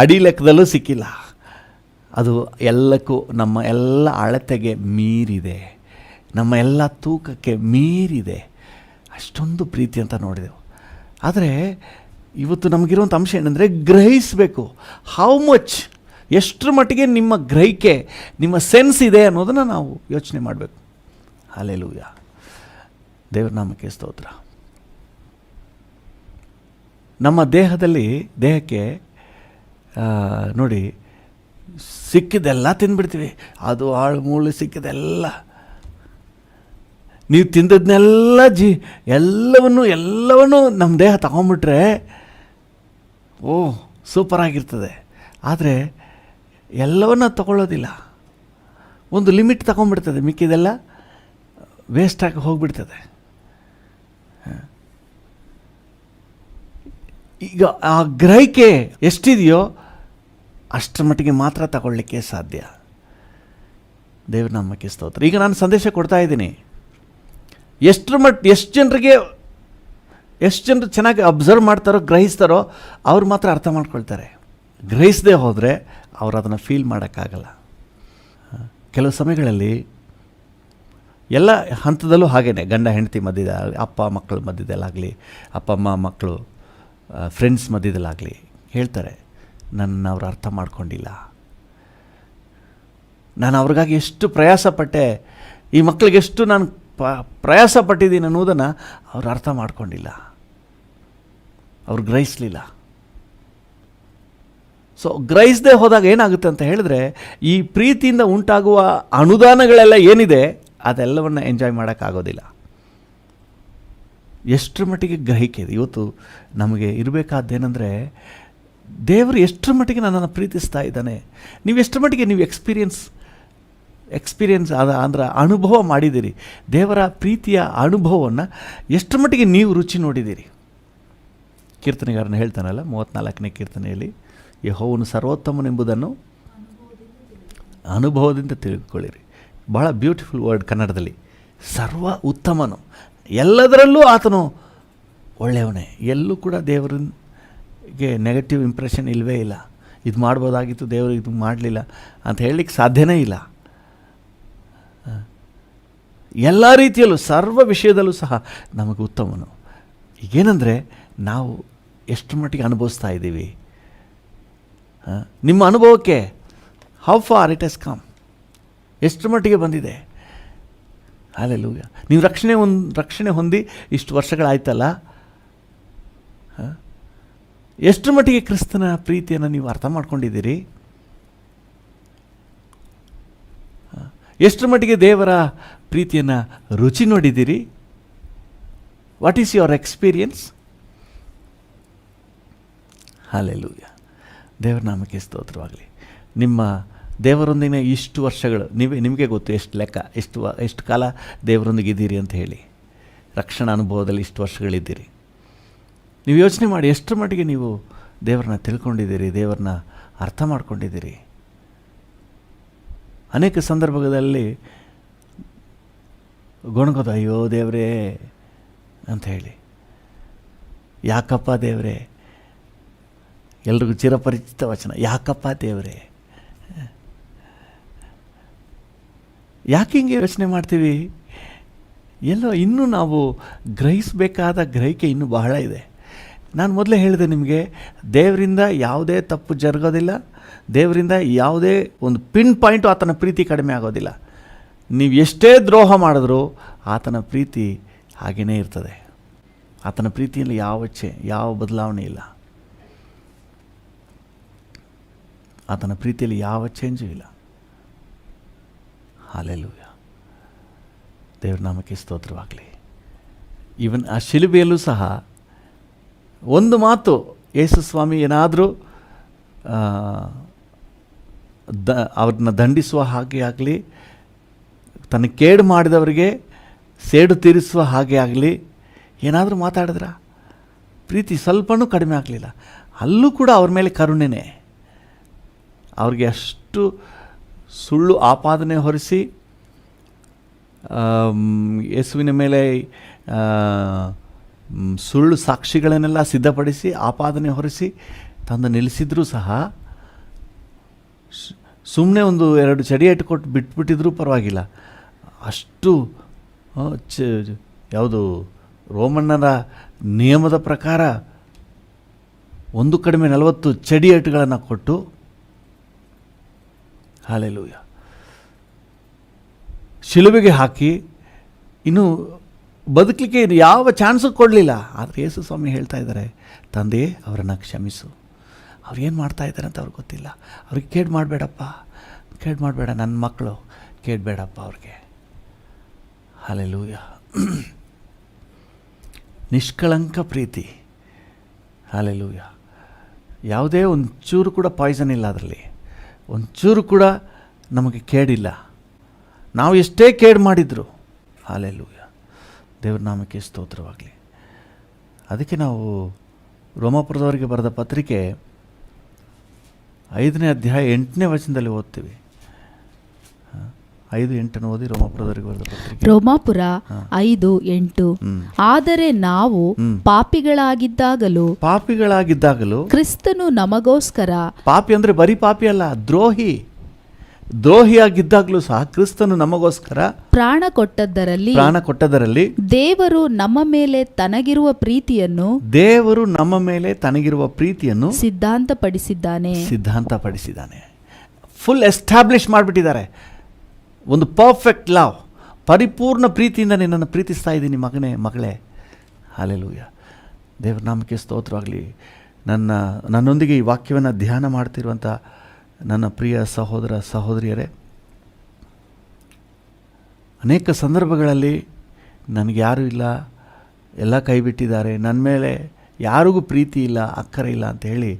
ಅಡಿ ಲೆಕ್ಕದಲ್ಲೂ ಸಿಕ್ಕಿಲ್ಲ. ಅದು ಎಲ್ಲಕ್ಕೂ ನಮ್ಮ ಎಲ್ಲ ಅಳತೆಗೆ ಮೀರಿದೆ, ನಮ್ಮ ಎಲ್ಲ ತೂಕಕ್ಕೆ ಮೀರಿದೆ. ಅಷ್ಟೊಂದು ಪ್ರೀತಿ ಅಂತ ನೋಡಿದೆವು. ಆದರೆ ಇವತ್ತು ನಮಗಿರುವಂಥ ಅಂಶ ಏನಂದರೆ ಗ್ರಹಿಸಬೇಕು. ಹೌ ಮಚ್, ಎಷ್ಟರ ಮಟ್ಟಿಗೆ ನಿಮ್ಮ ಗ್ರಹಿಕೆ, ನಿಮ್ಮ ಸೆನ್ಸ್ ಇದೆ ಅನ್ನೋದನ್ನು ನಾವು ಯೋಚನೆ ಮಾಡಬೇಕು. ಹಲ್ಲೆಲೂಯ. ದೇವರ ನಾಮಕ್ಕೆ ಸ್ತೋತ್ರ. ನಮ್ಮ ದೇಹಕ್ಕೆ ನೋಡಿ, ಸಿಕ್ಕಿದೆಲ್ಲ ತಿಂದ್ಬಿಡ್ತೀವಿ. ಅದು ಆಳು ಮೂಳು ಸಿಕ್ಕಿದೆಲ್ಲ, ನೀವು ತಿಂದದ್ನೆಲ್ಲ ಎಲ್ಲವನ್ನೂ ನಮ್ಮ ದೇಹ ತಗೊಂಬಿಟ್ರೆ ಸೂಪರಾಗಿರ್ತದೆ. ಆದರೆ ಎಲ್ಲವನ್ನ ತಗೊಳ್ಳೋದಿಲ್ಲ, ಒಂದು ಲಿಮಿಟ್ ತಗೊಂಡ್ಬಿಡ್ತದೆ, ಮಿಕ್ಕಿದೆಲ್ಲ ವೇಸ್ಟಾಗಿ ಹೋಗಿಬಿಡ್ತದೆ. ಈಗ ಆ ಗ್ರಹಿಕೆ ಎಷ್ಟಿದೆಯೋ ಅಷ್ಟರ ಮಟ್ಟಿಗೆ ಮಾತ್ರ ತಗೊಳ್ಳಿಕ್ಕೆ ಸಾಧ್ಯ. ದೇವ್ರ ನಾಮಕ್ಕೆ ಸ್ತೋತ್ರ. ಈಗ ನಾನು ಸಂದೇಶ ಕೊಡ್ತಾ ಇದ್ದೀನಿ, ಎಷ್ಟು ಜನರು ಚೆನ್ನಾಗಿ ಅಬ್ಸರ್ವ್ ಮಾಡ್ತಾರೋ, ಗ್ರಹಿಸ್ತಾರೋ ಅವ್ರು ಮಾತ್ರ ಅರ್ಥ ಮಾಡ್ಕೊಳ್ತಾರೆ. ಗ್ರಹಿಸದೆ ಹೋದರೆ ಅವ್ರು ಅದನ್ನು ಫೀಲ್ ಮಾಡೋಕ್ಕಾಗಲ್ಲ. ಕೆಲವು ಸಮಯಗಳಲ್ಲಿ ಎಲ್ಲ ಹಂತದಲ್ಲೂ ಹಾಗೇ, ಗಂಡ ಹೆಂಡತಿ ಮಧ್ಯದಲ್ಲಿ, ಅಪ್ಪ ಮಕ್ಕಳ ಮಧ್ಯದಲ್ಲಾಗಲಿ, ಅಪ್ಪ ಅಮ್ಮ ಮಕ್ಕಳು ಫ್ರೆಂಡ್ಸ್ ಮಧ್ಯದಲ್ಲಾಗಲಿ ಹೇಳ್ತಾರೆ, ನನ್ನ ಅವ್ರು ಅರ್ಥ ಮಾಡ್ಕೊಂಡಿಲ್ಲ, ನಾನು ಅವ್ರಿಗಾಗಿ ಎಷ್ಟು ಪ್ರಯಾಸಪಟ್ಟೆ, ಈ ಮಕ್ಕಳಿಗೆ ಎಷ್ಟು ನಾನು ಪ್ರಯಾಸ ಪಟ್ಟಿದ್ದೀನಿ ಅನ್ನೋದನ್ನು ಅವ್ರು ಅರ್ಥ ಮಾಡ್ಕೊಂಡಿಲ್ಲ, ಅವ್ರು ಗ್ರಹಿಸಲಿಲ್ಲ. ಸೊ ಗ್ರಹಿಸದೆ ಹೋದಾಗ ಏನಾಗುತ್ತೆ ಅಂತ ಹೇಳಿದ್ರೆ, ಈ ಪ್ರೀತಿಯಿಂದ ಉಂಟಾಗುವ ಅನುದಾನಗಳೆಲ್ಲ ಏನಿದೆ ಅದೆಲ್ಲವನ್ನು ಎಂಜಾಯ್ ಮಾಡೋಕ್ಕಾಗೋದಿಲ್ಲ. ಎಷ್ಟರ ಮಟ್ಟಿಗೆ ಗ್ರಹಿಕೆ ಇದೆ. ಇವತ್ತು ನಮಗೆ ಇರಬೇಕಾದ್ದೇನೆಂದರೆ, ದೇವರು ಎಷ್ಟರ ಮಟ್ಟಿಗೆ ನನ್ನನ್ನು ಪ್ರೀತಿಸ್ತಾ ಇದ್ದಾನೆ, ನೀವು ಎಷ್ಟರ ಮಟ್ಟಿಗೆ ನೀವು ಎಕ್ಸ್ಪೀರಿಯನ್ಸ್ ಅಂದರೆ ಅನುಭವ ಮಾಡಿದ್ದೀರಿ, ದೇವರ ಪ್ರೀತಿಯ ಅನುಭವವನ್ನು ಎಷ್ಟರ ಮಟ್ಟಿಗೆ ನೀವು ರುಚಿ ನೋಡಿದ್ದೀರಿ. ಕೀರ್ತನೆಗಾರನ ಹೇಳ್ತಾನಲ್ಲ 34ನೇ ಕೀರ್ತನೆಯಲ್ಲಿ, ಯೆಹೋವನು ಸರ್ವೋತ್ತಮನೆಂಬುದನ್ನು ಅನುಭವದಿಂದ ತಿಳಿದುಕೊಳ್ಳಿರಿ. ಭಾಳ ಬ್ಯೂಟಿಫುಲ್ ವರ್ಡ್ ಕನ್ನಡದಲ್ಲಿ. ಸರ್ವ ಉತ್ತಮನು, ಎಲ್ಲದರಲ್ಲೂ ಆತನು ಒಳ್ಳೆಯವನೇ. ಎಲ್ಲೂ ಕೂಡ ದೇವರಿಗೆ ನೆಗೆಟಿವ್ ಇಂಪ್ರೆಷನ್ ಇಲ್ಲವೇ ಇಲ್ಲ. ಇದು ಮಾಡ್ಬೋದಾಗಿತ್ತು, ದೇವರು ಇದು ಮಾಡಲಿಲ್ಲ ಅಂತ ಹೇಳಲಿಕ್ಕೆ ಸಾಧ್ಯನೇ ಇಲ್ಲ. ಎಲ್ಲ ರೀತಿಯಲ್ಲೂ ಸರ್ವ ವಿಷಯದಲ್ಲೂ ಸಹ ನಮಗೆ ಉತ್ತಮನು. ಈಗೇನೆಂದರೆ ನಾವು ಎಷ್ಟು ಮಟ್ಟಿಗೆ ಅನುಭವಿಸ್ತಾ ಇದ್ದೀವಿ, ನಿಮ್ಮ ಅನುಭವಕ್ಕೆ how far it has come, ಎಷ್ಟು ಮಟ್ಟಿಗೆ ಬಂದಿದೆ. ಹಲ್ಲೆಲೂಯಾ. ನೀವು ರಕ್ಷಣೆ ಹೊಂದಿ ಇಷ್ಟು ವರ್ಷಗಳಾಯ್ತಲ್ಲ, ಎಷ್ಟು ಮಟ್ಟಿಗೆ ಕ್ರಿಸ್ತನ ಪ್ರೀತಿಯನ್ನು ನೀವು ಅರ್ಥ ಮಾಡ್ಕೊಂಡಿದ್ದೀರಿ, ಎಷ್ಟು ಮಟ್ಟಿಗೆ ದೇವರ ಪ್ರೀತಿಯನ್ನು ರುಚಿ ನೋಡಿದ್ದೀರಿ. What is your experience? Hallelujah. ದೇವರ ನಾಮಕ್ಕೆ ಸ್ತೋತ್ರವಾಗಲಿ. ನಿಮ್ಮ ದೇವರೊಂದಿಗಿನ ಇಷ್ಟು ವರ್ಷಗಳು ನಿಮಗೆ ಗೊತ್ತು, ಎಷ್ಟು ಲೆಕ್ಕ, ಎಷ್ಟು ಕಾಲ ದೇವರೊಂದಿಗೆ ಇದ್ದೀರಿ ಅಂತ ಹೇಳಿ. ರಕ್ಷಣಾ ಅನುಭವದಲ್ಲಿ ಇಷ್ಟು ವರ್ಷಗಳಿದ್ದೀರಿ. ನೀವು ಯೋಚನೆ ಮಾಡಿ ಎಷ್ಟು ಮಟ್ಟಿಗೆ ನೀವು ದೇವರನ್ನ ತಿಳ್ಕೊಂಡಿದ್ದೀರಿ, ದೇವರನ್ನ ಅರ್ಥ ಮಾಡ್ಕೊಂಡಿದ್ದೀರಿ. ಅನೇಕ ಸಂದರ್ಭದಲ್ಲಿ ಗೊಣಗೋದು, ಅಯ್ಯೋ ದೇವರೇ ಅಂತ ಹೇಳಿ, ಯಾಕಪ್ಪ ದೇವರೇ. ಎಲ್ರಿಗೂ ಚಿರಪರಿಚಿತ ವಚನ, ಯಾಕಪ್ಪ ದೇವರೇ. ಯಾಕೆ ಹಿಂಗೆ ಯೋಚನೆ ಮಾಡ್ತೀವಿ? ಎಲ್ಲೋ ಇನ್ನೂ ನಾವು ಗ್ರಹಿಸಬೇಕಾದ ಗ್ರಹಿಕೆ ಇನ್ನೂ ಬಹಳ ಇದೆ. ನಾನು ಮೊದಲೇ ಹೇಳಿದೆ ನಿಮಗೆ, ದೇವರಿಂದ ಯಾವುದೇ ತಪ್ಪು ಜರುಗೋದಿಲ್ಲ, ದೇವರಿಂದ ಯಾವುದೇ ಒಂದು ಪಿನ್ ಪಾಯಿಂಟು ಆತನ ಪ್ರೀತಿ ಕಡಿಮೆ ಆಗೋದಿಲ್ಲ. ನೀವು ಎಷ್ಟೇ ದ್ರೋಹ ಮಾಡಿದ್ರೂ ಆತನ ಪ್ರೀತಿ ಹಾಗೇ ಇರ್ತದೆ. ಆತನ ಪ್ರೀತಿಯಲ್ಲಿ ಯಾವ ಬದಲಾವಣೆ ಇಲ್ಲ. ಆತನ ಪ್ರೀತಿಯಲ್ಲಿ ಯಾವ ಚೇಂಜು ಇಲ್ಲ. ಹಲ್ಲೆಲೂಯಾ. ದೇವ್ರ ನಾಮಕ್ಕೆ ಸ್ತೋತ್ರವಾಗಲಿ. ಈವನ್ ಆ ಶಿಲುಬೆಯಲ್ಲೂ ಸಹ ಒಂದು ಮಾತು, ಯೇಸು ಸ್ವಾಮಿ ಏನಾದರೂ ಅವ್ರನ್ನ ದಂಡಿಸುವ ಹಾಗೆ ಆಗಲಿ, ತನಗೆ ಕೇಡು ಮಾಡಿದವರಿಗೆ ಸೇಡು ತೀರಿಸುವ ಹಾಗೆ ಆಗಲಿ ಏನಾದರೂ ಮಾತಾಡಿದ್ರ ಪ್ರೀತಿ ಸ್ವಲ್ಪನೂ ಕಡಿಮೆ ಆಗಲಿಲ್ಲ. ಅಲ್ಲೂ ಕೂಡ ಅವ್ರ ಮೇಲೆ ಕರುಣೆನೇ. ಅವ್ರಿಗೆ ಅಷ್ಟು ಸುಳ್ಳು ಆಪಾದನೆ ಹೊರಿಸಿ, ಯೇಸುವಿನ ಮೇಲೆ ಸುಳ್ಳು ಸಾಕ್ಷಿಗಳನ್ನೆಲ್ಲ ಸಿದ್ಧಪಡಿಸಿ ಆಪಾದನೆ ಹೊರಿಸಿ ತಂದು ನಿಲ್ಲಿಸಿದ್ರೂ ಸಹ, ಸುಮ್ಮನೆ ಒಂದು 2 ಚಡಿ ಇಟ್ಕೊಟ್ಟು ಬಿಟ್ಬಿಟ್ಟಿದ್ರೂ ಪರವಾಗಿಲ್ಲ. ಅಷ್ಟು ಯಾವುದು ರೋಮನ್ನರ ನಿಯಮದ ಪ್ರಕಾರ 1 ಕಡಿಮೆ 40 ಚಡಿ ಏಟುಗಳನ್ನು ಕೊಟ್ಟು, ಹಲ್ಲೆಲೂಯಾ, ಶಿಲುಬೆಗೆ ಹಾಕಿ ಇನ್ನು ಬದುಕಲಿಕ್ಕೆ ಯಾವ ಚಾನ್ಸು ಕೊಡಲಿಲ್ಲ. ಆದರೆ ಯೇಸು ಸ್ವಾಮಿ ಹೇಳ್ತಾ ಇದ್ದಾರೆ, ತಂದೆ ಅವರನ್ನು ಕ್ಷಮಿಸು, ಅವ್ರು ಏನು ಮಾಡ್ತಾ ಇದ್ದಾರೆ ಅಂತ ಅವ್ರಿಗೆ ಗೊತ್ತಿಲ್ಲ. ಅವ್ರಿಗೆ ಕೇಡು ಮಾಡಬೇಡಪ್ಪ, ಕೇಡು ಮಾಡಬೇಡ, ನನ್ನ ಮಕ್ಕಳು ಕೇಳಬೇಡಪ್ಪ ಅವ್ರಿಗೆ. ಹಲ್ಲೆಲೂಯಾ. ನಿಷ್ಕಳಂಕ ಪ್ರೀತಿ. ಹಲ್ಲೆಲೂಯಾ. ಯಾವುದೇ ಒಂಚೂರು ಕೂಡ ಪಾಯ್ಸನ್ ಇಲ್ಲ ಅದರಲ್ಲಿ, ಒಂಚೂರು ಕೂಡ ನಮಗೆ ಕೇಡಿಲ್ಲ. ನಾವು ಎಷ್ಟೇ ಕೇಡು ಮಾಡಿದ್ರು. ಹಲ್ಲೆಲೂಯಾ. ದೇವ್ರ ನಾಮಕ್ಕೆ ಸ್ತೋತ್ರವಾಗಲಿ. ಅದಕ್ಕೆ ನಾವು ರೋಮಾಪುರದವರಿಗೆ ಬರೆದ ಪತ್ರಿಕೆ 5ನೇ ಅಧ್ಯಾಯ 8ನೇ ವಚನದಲ್ಲಿ ಓದ್ತೀವಿ. 5:8 ಓದಿ. ರೋಮಾಪುರದವರಿಗೆ ಬರೆದ ಪತ್ರಿಕೆ, ರೋಮಾಪುರ 5:8. ಆದರೆ ನಾವು ಪಾಪಿಗಳಾಗಿದ್ದಾಗಲೂ ಕ್ರಿಸ್ತನು ನಮಗೋಸ್ಕರ, ಪಾಪಿ ಅಂದರೆ ಬರೀ ಪಾಪಿ ಅಲ್ಲ, ದ್ರೋಹಿಯಾಗಿದ್ದಾಗಲೂ ಸಹ ಕ್ರಿಸ್ತನು ನಮಗೋಸ್ಕರ ಪ್ರಾಣ ಕೊಟ್ಟದ್ದರಲ್ಲಿ ದೇವರು ನಮ್ಮ ಮೇಲೆ ತನಗಿರುವ ಪ್ರೀತಿಯನ್ನು ಸಿದ್ಧಾಂತಪಡಿಸಿದ್ದಾನೆ. ಫುಲ್ ಎಸ್ಟಾಬ್ಲಿಷ್ ಮಾಡಿಬಿಟ್ಟಿದ್ದಾರೆ. ಒಂದು ಪರ್ಫೆಕ್ಟ್ ಲವ್, ಪರಿಪೂರ್ಣ ಪ್ರೀತಿಯಿಂದ ನಿನ್ನನ್ನು ಪ್ರೀತಿಸ್ತಾ ಇದ್ದೀನಿ ಮಗಳೇ. ಹಲ್ಲೆಲೂಯಾ. ದೇವರ ನಾಮಕ್ಕೆ ಸ್ತೋತ್ರವಾಗಲಿ. ನನ್ನೊಂದಿಗೆ ಈ ವಾಕ್ಯವನ್ನು ಧ್ಯಾನ ಮಾಡ್ತಿರುವಂಥ ನನ್ನ ಪ್ರಿಯ ಸಹೋದರ ಸಹೋದರಿಯರೇ, ಅನೇಕ ಸಂದರ್ಭಗಳಲ್ಲಿ ನನಗೆ ಯಾರೂ ಇಲ್ಲ, ಎಲ್ಲ ಕೈ ಬಿಟ್ಟಿದ್ದಾರೆ, ನನ್ನ ಮೇಲೆ ಯಾರಿಗೂ ಪ್ರೀತಿ ಇಲ್ಲ, ಅಕ್ಕರೆ ಇಲ್ಲ ಅಂತ ಹೇಳಿ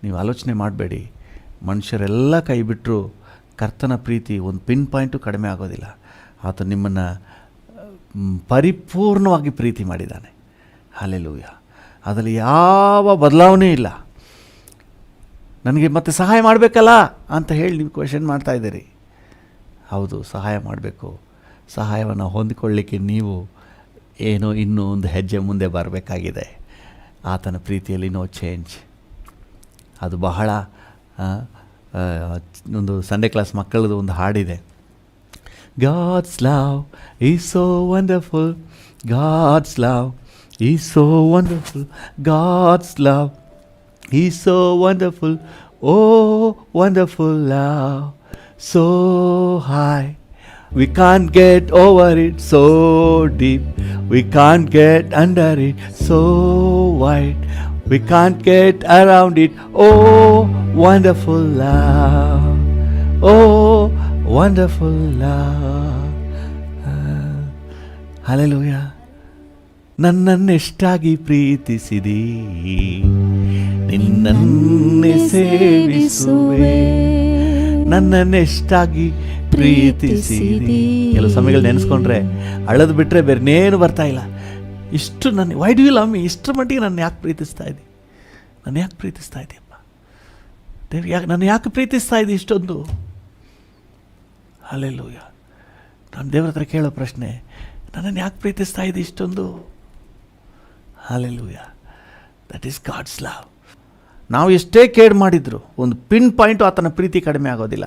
ನೀವು ಆಲೋಚನೆ ಮಾಡಬೇಡಿ. ಮನುಷ್ಯರೆಲ್ಲ ಕೈ ಬಿಟ್ಟರು ಕರ್ತನ ಪ್ರೀತಿ ಒಂದು ಪಿನ್ ಪಾಯಿಂಟು ಕಡಿಮೆ ಆಗೋದಿಲ್ಲ. ಆತ ನಿಮ್ಮನ್ನು ಪರಿಪೂರ್ಣವಾಗಿ ಪ್ರೀತಿ ಮಾಡಿದ್ದಾನೆ. ಹಲ್ಲೆಲೂಯಾ. ಅದರಲ್ಲಿ ಯಾವ ಬದಲಾವಣೆ ಇಲ್ಲ. ನನಗೆ ಮತ್ತೆ ಸಹಾಯ ಮಾಡಬೇಕಲ್ಲ ಅಂತ ಹೇಳಿ ನೀವು ಕ್ವೆಶನ್ ಮಾಡ್ತಾ ಇದ್ದೀರಿ. ಹೌದು, ಸಹಾಯ ಮಾಡಬೇಕು. ಸಹಾಯವನ್ನು ಹೊಂದಿಕೊಳ್ಳಲಿಕ್ಕೆ ನೀವು ಏನೋ ಇನ್ನೂ ಒಂದು ಹೆಜ್ಜೆ ಮುಂದೆ ಬರಬೇಕಾಗಿದೆ. ಆತನ ಪ್ರೀತಿಯಲ್ಲಿ ನೋ ಚೇಂಜ್. ಅದು ಬಹಳ ಒಂದು ಸಂಡೇ ಕ್ಲಾಸ್ ಮಕ್ಕಳದು ಒಂದು ಹಾಡಿದೆ, God's love is so wonderful. God's love is so wonderful. God's love is so wonderful. Oh, wonderful love, so high. We can't get over it, so deep. We can't get under it, so wide. We can't get around it. Oh, wonderful love. Oh, wonderful love. Hallelujah. ನನ್ನನ್ನೆಷ್ಟಾಗಿ ಪ್ರೀತಿಸಿದಿ, ನಿನ್ನನ್ನೇ ಸೇವಿಸುವೆ. ನನ್ನನ್ನೆಷ್ಟಾಗಿ ಪ್ರೀತಿಸಿದಿ. ಕೆಲವು ಸಮಯಗಳು ನೆನೆಸ್ಕೊಂಡ್ರೆ ಅಳದು ಬಿಟ್ಟರೆ ಬೇರೆನೇನು ಬರ್ತಾ ಇಲ್ಲ. ಇಷ್ಟು ನನ್ನ why do you love me, ಇಷ್ಟರ ಮಟ್ಟಿಗೆ ನನ್ನ ಯಾಕೆ ಪ್ರೀತಿಸ್ತಾ ಇದ್ದಿ, ನನ್ನ ಯಾಕೆ ಪ್ರೀತಿಸ್ತಾ ಇದ್ದೀಯಪ್ಪ ದೇವ್ರು, ಯಾಕೆ ನನ್ನ ಯಾಕೆ ಪ್ರೀತಿಸ್ತಾ ಇದ್ದಿ ಇಷ್ಟೊಂದು. ಹಲ್ಲೆಲೂಯಾ. ನಾನು ದೇವ್ರ ಹತ್ರ ಕೇಳೋ ಪ್ರಶ್ನೆ, ನನ್ನನ್ನು ಯಾಕೆ ಪ್ರೀತಿಸ್ತಾ ಇದ್ದಿ ಇಷ್ಟೊಂದು. Hallelujah. That is God's love. ನಾವು ಎಷ್ಟೇ ಕೇಡ್ ಮಾಡಿದ್ರು ಒಂದು ಪಿನ್ ಪಾಯಿಂಟು ಆತನ ಪ್ರೀತಿ ಕಡಿಮೆ ಆಗೋದಿಲ್ಲ.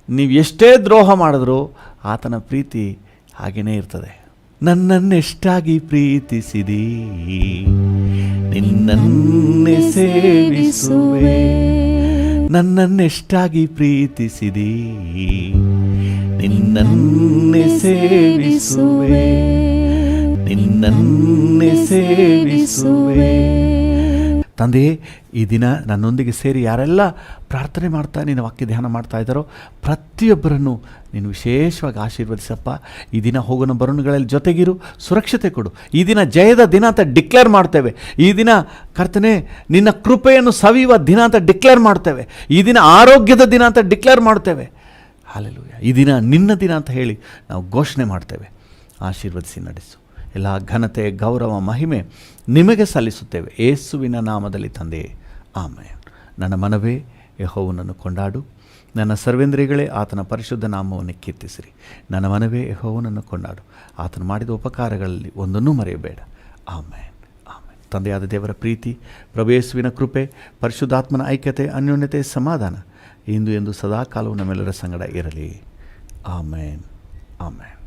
ನೀವು ಎಷ್ಟೇ ದ್ರೋಹ ಮಾಡಿದ್ರೂ ಆತನ ಪ್ರೀತಿ ಹಾಗೇ ಇರ್ತದೆ. ನನ್ನನ್ನೆಷ್ಟಾಗಿ ಪ್ರೀತಿಸಿದಿ, ನಿನ್ನನ್ನೇ ಸೇವಿಸುವೆ. ನನ್ನನ್ನೆಷ್ಟಾಗಿ ಪ್ರೀತಿಸಿದಿ, ನಿನ್ನನ್ನೇ ಸೇವಿಸುವೆ. ನಿನ್ನನ್ನೇ ಸೇವಿಸುವೆ. ತಂದೆಯೇ, ಈ ದಿನ ನನ್ನೊಂದಿಗೆ ಸೇರಿ ಯಾರೆಲ್ಲ ಪ್ರಾರ್ಥನೆ ಮಾಡ್ತಾ ನಿನ್ನ ವಾಕ್ಯ ಧ್ಯಾನ ಮಾಡ್ತಾ ಇದ್ದಾರೋ ಪ್ರತಿಯೊಬ್ಬರನ್ನು ನೀನು ವಿಶೇಷವಾಗಿ ಆಶೀರ್ವದಿಸಪ್ಪ. ಈ ದಿನ ಹೋಗೋಣ ಬರೋಣಗಳಲ್ಲಿ ಜೊತೆಗಿರು, ಸುರಕ್ಷತೆ ಕೊಡು. ಈ ದಿನ ಜಯದ ದಿನ ಅಂತ ಡಿಕ್ಲೇರ್ ಮಾಡ್ತೇವೆ. ಈ ದಿನ ಕರ್ತನೇ ನಿನ್ನ ಕೃಪೆಯನ್ನು ಸವಿಯುವ ದಿನ ಅಂತ ಡಿಕ್ಲೇರ್ ಮಾಡ್ತೇವೆ. ಈ ದಿನ ಆರೋಗ್ಯದ ದಿನ ಅಂತ ಡಿಕ್ಲೇರ್ ಮಾಡ್ತೇವೆ. ಹಲ್ಲೆಲೂಯಾ. ಈ ದಿನ ನಿನ್ನ ದಿನ ಅಂತ ಹೇಳಿ ನಾವು ಘೋಷಣೆ ಮಾಡ್ತೇವೆ. ಆಶೀರ್ವದಿಸಿ ನಡೆಸು. ಎಲ್ಲ ಘನತೆ, ಗೌರವ, ಮಹಿಮೆ ನಿಮಗೆ ಸಲ್ಲಿಸುತ್ತೇವೆ ಯೇಸುವಿನ ನಾಮದಲ್ಲಿ ತಂದೆಯೇ, ಆಮೆನ್. ನನ್ನ ಮನವೇ ಯೆಹೋವನನ್ನು ಕೊಂಡಾಡು, ನನ್ನ ಸರ್ವೇಂದ್ರಿಯಗಳೇ ಆತನ ಪರಿಶುದ್ಧ ನಾಮವನ್ನು ಕೀರ್ತಿಸಿರಿ. ನನ್ನ ಮನವೇ ಯೆಹೋವನನ್ನು ಕೊಂಡಾಡು, ಆತನು ಮಾಡಿದ ಉಪಕಾರಗಳಲ್ಲಿ ಒಂದನ್ನೂ ಮರೆಯಬೇಡ. Amen, amen. ತಂದೆಯಾದ ದೇವರ ಪ್ರೀತಿ, ಪ್ರಭು ಯೇಸುವಿನ ಕೃಪೆ, ಪರಿಶುದ್ಧಾತ್ಮನ ಐಕ್ಯತೆ, ಅನ್ಯೋನ್ಯತೆ, ಸಮಾಧಾನ ಇಂದು ಎಂದು ಸದಾಕಾಲವೂ ನಮ್ಮೆಲ್ಲರ ಸಂಗಡ ಇರಲಿ. Amen, amen.